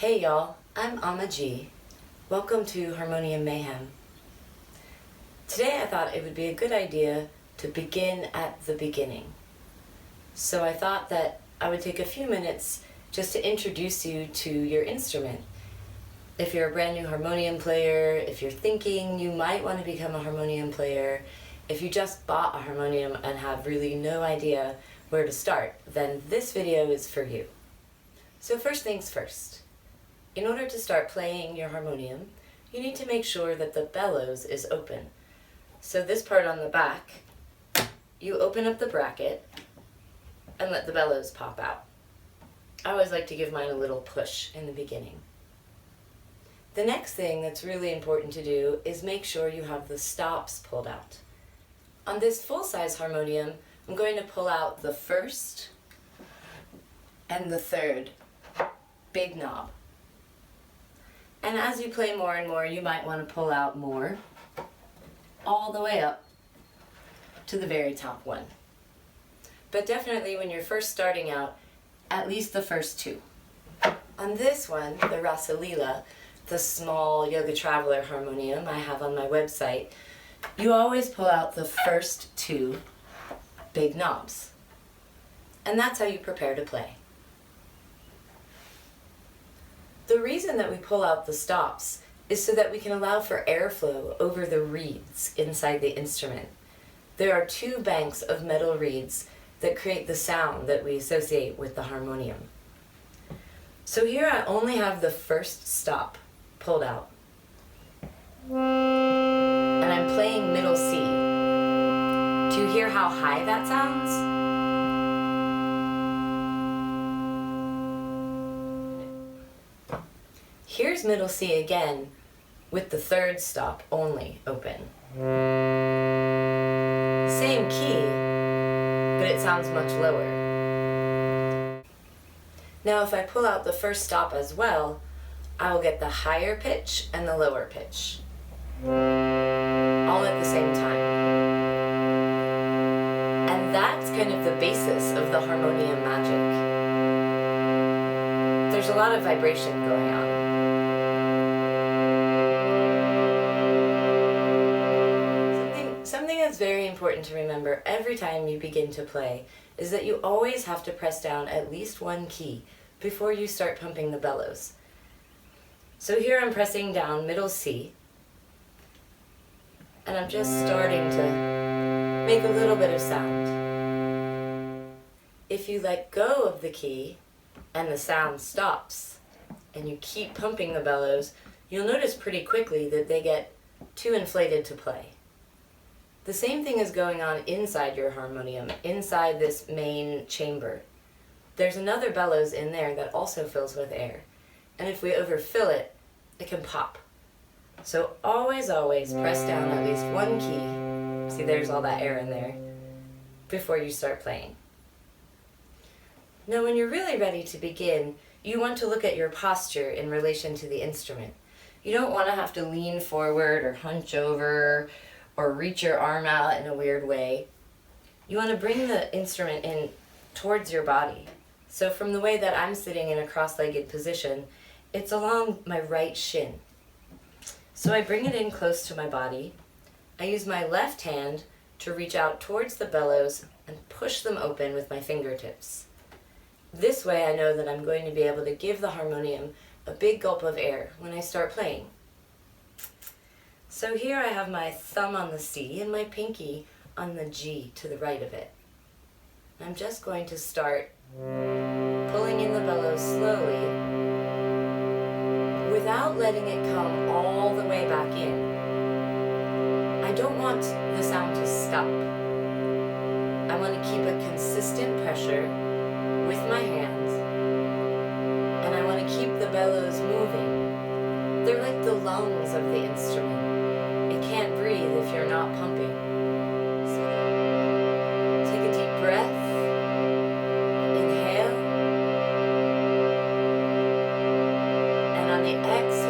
Hey y'all, I'm Amma G. Welcome to Harmonium Mayhem. Today I thought it would be a good idea to begin at the beginning. So I thought that I would take a few minutes just to introduce you to your instrument. If you're a brand new harmonium player, if you're thinking you might want to become a harmonium player, if you just bought a harmonium and have really no idea where to start, then this video is for you. So first things first. In order to start playing your harmonium, you need to make sure that the bellows is open. So this part on the back, you open up the bracket and let the bellows pop out. I always like to give mine a little push in the beginning. The next thing that's really important to do is make sure you have the stops pulled out. On this full-size harmonium, I'm going to pull out the first and the third big knob. And as you play more and more, you might want to pull out more, all the way up to the very top one. But definitely when you're first starting out, at least the first two. On this one, the Rasalila, the small Yoga Traveler harmonium I have on my website, you always pull out the first two big knobs. And that's how you prepare to play. The reason that we pull out the stops is so that we can allow for airflow over the reeds inside the instrument. There are two banks of metal reeds that create the sound that we associate with the harmonium. So here I only have the first stop pulled out. And I'm playing middle C. Do you hear how high that sounds? Here's middle C again, with the third stop only open. Same key, but it sounds much lower. Now if I pull out the first stop as well, I will get the higher pitch and the lower pitch, all at the same time. And that's kind of the basis of the harmonium magic. There's a lot of vibration going on. Something that's very important to remember every time you begin to play is that you always have to press down at least one key before you start pumping the bellows. So here I'm pressing down middle C, and I'm just starting to make a little bit of sound. If you let go of the key and the sound stops, and you keep pumping the bellows, you'll notice pretty quickly that they get too inflated to play. The same thing is going on inside your harmonium, inside this main chamber. There's another bellows in there that also fills with air. And if we overfill it, it can pop. So always press down at least one key. See, there's all that air in there before you start playing. Now when you're really ready to begin, you want to look at your posture in relation to the instrument. You don't want to have to lean forward or hunch over or reach your arm out in a weird way. You want to bring the instrument in towards your body. So from the way that I'm sitting in a cross-legged position, it's along my right shin. So I bring it in close to my body. I use my left hand to reach out towards the bellows and push them open with my fingertips. This way I know that I'm going to be able to give the harmonium a big gulp of air when I start playing. So here I have my thumb on the C and my pinky on the G to the right of it. I'm just going to start pulling in the bellows slowly without letting it come all the way back in. I don't want the sound to stop. I want to keep a consistent pressure with my hands, and I want to keep the bellows moving. They're like the lungs of the instrument. It can't breathe if you're not pumping. So take a deep breath. Inhale. And on the exhale,